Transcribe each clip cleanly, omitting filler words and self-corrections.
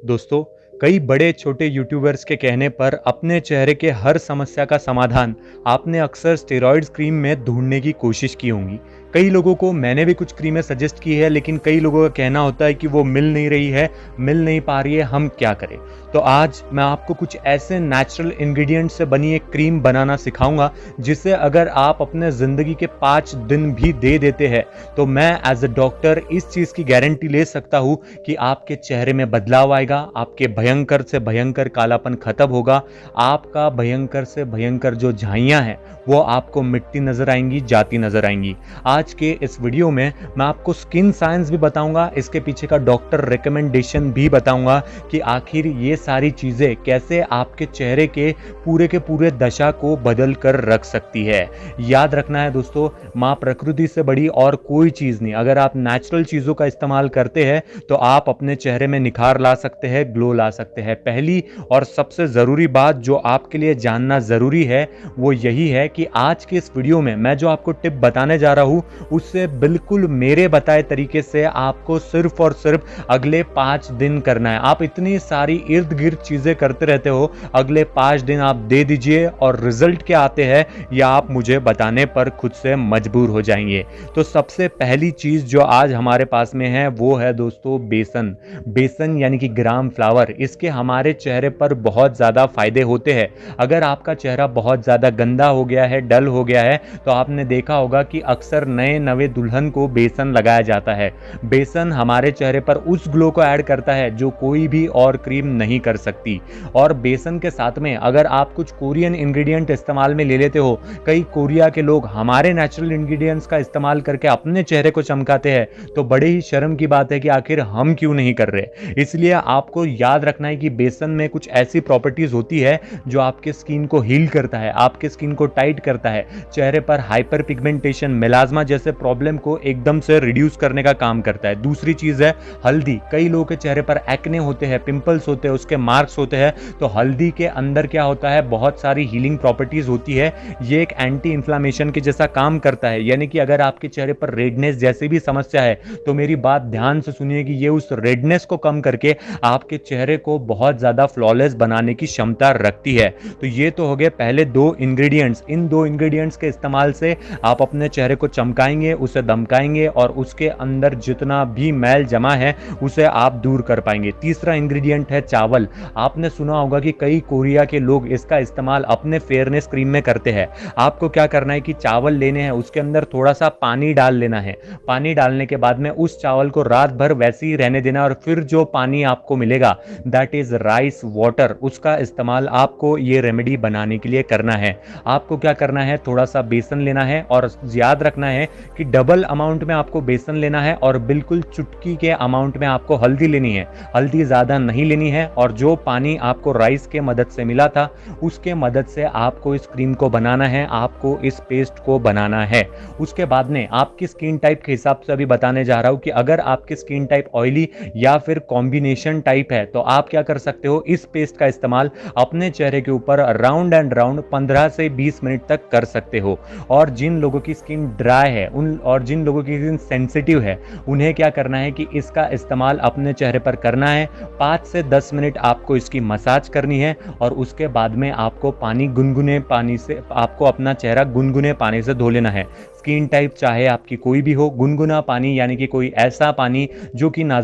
दोस्तों, कई बड़े छोटे यूट्यूबर्स के कहने पर अपने चेहरे के हर समस्या का समाधान आपने अक्सर स्टेरॉइड्स क्रीम में ढूंढने की कोशिश की होंगी। कई लोगों को मैंने भी कुछ क्रीमें सजेस्ट की है, लेकिन कई लोगों का कहना होता है कि वो मिल नहीं रही है, मिल नहीं पा रही है, हम क्या करें। तो आज मैं आपको कुछ ऐसे नेचुरल इंग्रेडिएंट से बनी एक क्रीम बनाना सिखाऊंगा जिसे अगर आप अपने ज़िंदगी के 5 दिन भी दे देते हैं तो मैं एज अ डॉक्टर इस चीज़ की गारंटी ले सकता हूँ कि आपके चेहरे में बदलाव आएगा, आपके भयंकर से भयंकर कालापन खत्म होगा, आपका भयंकर से भयंकर जो झाइयाँ हैं वो आपको मिटती नजर आएंगी, जाती नजर आएंगी। आज के इस वीडियो में मैं आपको स्किन साइंस भी बताऊंगा, इसके पीछे का डॉक्टर रिकमेंडेशन भी बताऊंगा कि आखिर ये सारी चीजें कैसे आपके चेहरे के पूरे दशा को बदल कर रख सकती है। याद रखना है दोस्तों, माँ प्रकृति से बड़ी और कोई चीज नहीं। अगर आप नेचुरल चीजों का इस्तेमाल करते हैं तो आप अपने चेहरे में निखार ला सकते हैं, ग्लो ला सकते हैं। पहली और सबसे जरूरी बात जो आपके लिए जानना जरूरी है वो यही है कि आज के इस वीडियो में मैं जो आपको टिप बताने जा रहा हूं उससे बिल्कुल मेरे बताए तरीके से आपको सिर्फ और सिर्फ अगले 5 दिन करना है। आप इतनी सारी इर्द गिर्द चीजें करते रहते हो, अगले 5 दिन आप दे दीजिए और रिजल्ट क्या आते हैं या आप मुझे बताने पर खुद से मजबूर हो जाएंगे। तो सबसे पहली चीज जो आज हमारे पास में है वो है दोस्तों बेसन। बेसन यानी कि ग्राम फ्लावर, इसके हमारे चेहरे पर बहुत ज्यादा फायदे होते हैं। अगर आपका चेहरा बहुत ज्यादा गंदा हो गया है, डल हो गया है, तो आपने देखा होगा कि अक्सर नए नवे दुल्हन को बेसन लगाया जाता है। बेसन हमारे चेहरे पर उस ग्लो को ऐड करता है जो कोई भी और क्रीम नहीं कर सकती। और बेसन के साथ में अगर आप कुछ कोरियन इंग्रेडिएंट इस्तेमाल में ले लेते हो, कई कोरिया के लोग हमारे नेचुरल इंग्रेडिएंट्स का इस्तेमाल करके अपने चेहरे को चमकाते हैं, तो बड़े ही शर्म की बात है कि आखिर हम क्यों नहीं कर रहे। इसलिए आपको याद रखना है कि बेसन में कुछ ऐसी प्रॉपर्टीज होती है जो आपके स्किन को हील करता है, आपके स्किन को टाइट करता है, चेहरे पर हाइपर पिगमेंटेशन, मेलाज्मा जैसे प्रॉब्लम को एकदम से रिड्यूस करने का काम करता है। दूसरी चीज है हल्दी। कई लोगों के चेहरे पर एक्ने होते हैं, पिंपल्स होते हैं, उसके मार्क्स होते हैं, तो हल्दी के अंदर क्या होता है, बहुत सारी हीलिंग प्रॉपर्टीज होती है। ये एक एंटी इंफ्लेमेशन के जैसा काम करता है। यानी कि अगर आपके चेहरे पर रेडनेस जैसी भी समस्या है तो मेरी बात ध्यान से सुनिए कि ये उस रेडनेस को कम करके आपके चेहरे को बहुत ज्यादा फ्लॉलेस बनाने की क्षमता रखती है। तो ये तो हो गए पहले 2 इंग्रेडिएंट्स। इन 2 इंग्रेडिएंट्स के इस्तेमाल से आप अपने चेहरे को चमकाएंगे, उसे दमकाएंगे और उसके अंदर जितना भी मैल जमा है उसे आप दूर कर पाएंगे। तीसरा इंग्रेडिएंट है चावल। आपने सुना होगा कि कई कोरिया के लोग इसका इस्तेमाल अपने फेयरनेस क्रीम में करते हैं। आपको क्या करना है कि चावल लेने हैं, उसके अंदर थोड़ा सा पानी डाल लेना है। पानी डालने के बाद में उस चावल को रात भर वैसे ही रहने देना और फिर जो पानी आपको मिलेगा दैट इज राइस वाटर, उसका इस्तेमाल आपको ये रेमेडी बनाने के लिए करना है। आपको क्या करना है, थोड़ा सा बेसन लेना है और याद रखना है कि डबल अमाउंट में आपको बेसन लेना है और बिल्कुल चुटकी के अमाउंट में आपको हल्दी लेनी है। हल्दी ज्यादा नहीं लेनी है और जो पानी आपको राइस के मदद से मिला था उसके मदद से आपको इस क्रीम को बनाना है, आपको इस पेस्ट को बनाना है। उसके बाद में आपकी स्किन टाइप के हिसाब से अभी बताने जा रहा हूं कि अगर आपकी स्किन टाइप ऑयली या फिर कॉम्बिनेशन टाइप है तो आप क्या कर सकते हो, इस पेस्ट का इस्तेमाल अपने चेहरे के ऊपर राउंड एंड राउंड 15 से 20 मिनट तक कर सकते हो। और जिन लोगों की स्किन ड्राई है और जिन लोगों की स्किन सेंसिटिव है उन्हें क्या करना है कि इसका इस्तेमाल अपने चेहरे पर करना है। 5 से 10 मिनट आपको इसकी मसाज करनी है और उसके बाद में आपको गुनगुने पानी से आपको अपना चेहरा गुनगुने पानी से धो लेना है। स्किन टाइप चाहे आपकी कोई भी हो, गुनगुना पानी यानी कि कोई ऐसा पानी जो कि ना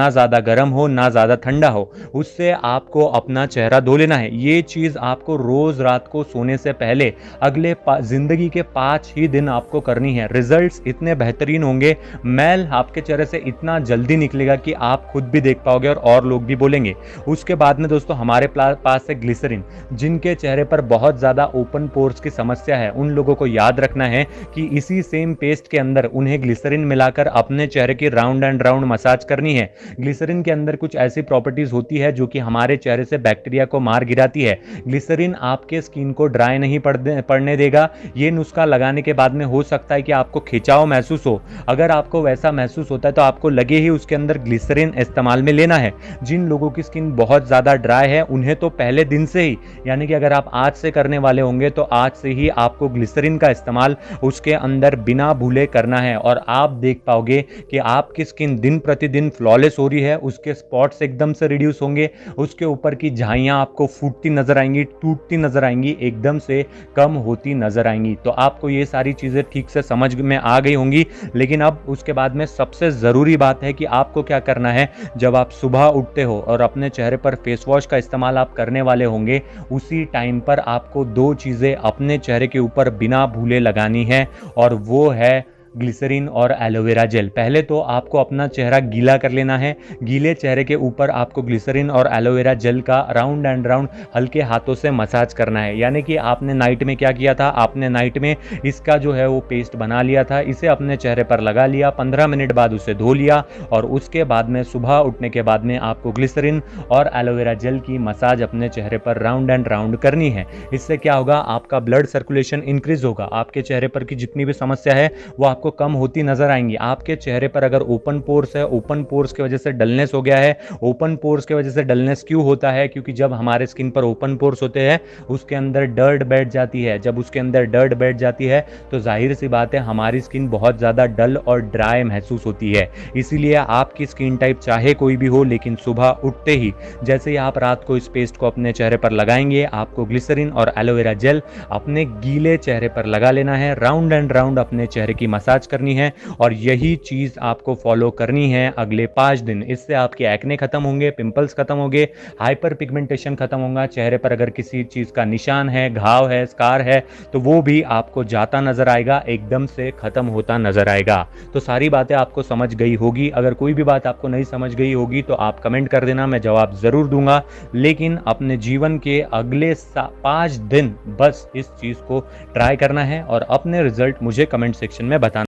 ज़्यादा गर्म हो ना ज़्यादा ठंडा हो, उससे आपको अपना चेहरा धो लेना है। ये चीज़ आपको रोज़ रात को सोने से पहले अगले ज़िंदगी के 5 ही दिन आपको करनी है। रिजल्ट्स इतने बेहतरीन होंगे, मैल आपके चेहरे से इतना जल्दी निकलेगा कि आप खुद भी देख पाओगे और लोग भी बोलेंगे। उसके बाद में दोस्तों हमारे पास है ग्लिसरीन। जिनके चेहरे पर बहुत ज़्यादा ओपन पोर्स की समस्या है उन लोगों को याद रखना है कि इसी सेम पेस्ट के अंदर उन्हें ग्लिसरीन मिलाकर अपने चेहरे की राउंड एंड राउंड मसाज करनी है। ग्लिसरीन के अंदर कुछ ऐसी प्रॉपर्टीज होती है जो कि हमारे चेहरे से बैक्टीरिया को मार गिराती है। ग्लिसरीन आपके स्किन को ड्राई नहीं पड़ने देगा। ये नुस्खा लगाने के बाद में हो सकता है कि आपको खिंचाव महसूस हो। अगर आपको वैसा महसूस होता है तो आपको लगे ही उसके अंदर ग्लिसरीन इस्तेमाल में लेना है। जिन लोगों की स्किन बहुत ज्यादा ड्राई है उन्हें तो पहले दिन से ही, यानी कि अगर आप आज से करने वाले होंगे तो आज से ही आपको ग्लिसरीन का इस्तेमाल उसके अंदर अंदर बिना भूले करना है और आप देख पाओगे कि आपकी स्किन दिन प्रतिदिन फ्लॉलेस हो रही है, उसके स्पॉट्स एकदम से रिड्यूस होंगे, उसके ऊपर की झाइयाँ आपको फूटती नजर आएंगी, टूटती नजर आएंगी, एकदम से कम होती नजर आएंगी। तो आपको ये सारी चीज़ें ठीक से समझ में आ गई होंगी। लेकिन अब उसके बाद में सबसे ज़रूरी बात है कि आपको क्या करना है। जब आप सुबह उठते हो और अपने चेहरे पर फेस वॉश का इस्तेमाल आप करने वाले होंगे, उसी टाइम पर आपको दो चीज़ें अपने चेहरे के ऊपर बिना भूले लगानी है, और वो है ग्लिसरीन और एलोवेरा जेल। पहले तो आपको अपना चेहरा गीला कर लेना है। गीले चेहरे के ऊपर आपको ग्लिसरीन और एलोवेरा जेल का राउंड एंड राउंड हल्के हाथों से मसाज करना है। यानी कि आपने नाइट में क्या किया था, आपने नाइट में इसका जो है वो पेस्ट बना लिया था, इसे अपने चेहरे पर लगा लिया, 15 मिनट बाद उसे धो लिया, और उसके बाद में सुबह उठने के बाद में आपको ग्लिसरीन और एलोवेरा जेल की मसाज अपने चेहरे पर राउंड एंड राउंड करनी है। इससे क्या होगा, आपका ब्लड सर्कुलेशन इंक्रीज होगा, आपके चेहरे पर की जितनी भी समस्या है वो आपको कम होती नजर आएंगी। आपके चेहरे पर अगर ओपन पोर्स है, ओपन पोर्स की वजह से डलनेस हो गया है। ओपन पोर्स की वजह से डलनेस क्यों होता है, क्योंकि जब हमारे स्किन पर ओपन पोर्स होते हैं उसके अंदर डर्ट बैठ जाती है। जब उसके अंदर डर्ट बैठ जाती है तो जाहिर सी बात है हमारी स्किन बहुत ज़्यादा डल और ड्राई महसूस होती है। इसीलिए आपकी स्किन टाइप चाहे कोई भी हो, लेकिन सुबह उठते ही जैसे ही आप रात को इस पेस्ट को अपने चेहरे पर लगाएंगे, आपको ग्लिसरीन और एलोवेरा जेल अपने गीले चेहरे पर लगा लेना है, राउंड एंड राउंड अपने चेहरे की मसाज करनी है, और यही चीज आपको फॉलो करनी है अगले 5 दिन। इससे आपके एक्ने खत्म होंगे, पिंपल्स खत्म होंगे, हाइपर पिगमेंटेशन खत्म होगा। चेहरे पर अगर किसी चीज का निशान है, घाव है, स्कार है, तो वो भी आपको जाता नजर आएगा, एकदम से खत्म होता नजर आएगा। तो सारी बातें आपको समझ गई होगी। अगर कोई भी बात आपको नहीं समझ गई होगी तो आप कमेंट कर देना, मैं जवाब जरूर दूंगा। लेकिन अपने जीवन के अगले 5 दिन बस इस चीज को ट्राई करना है और अपने रिजल्ट मुझे कमेंट सेक्शन में बताना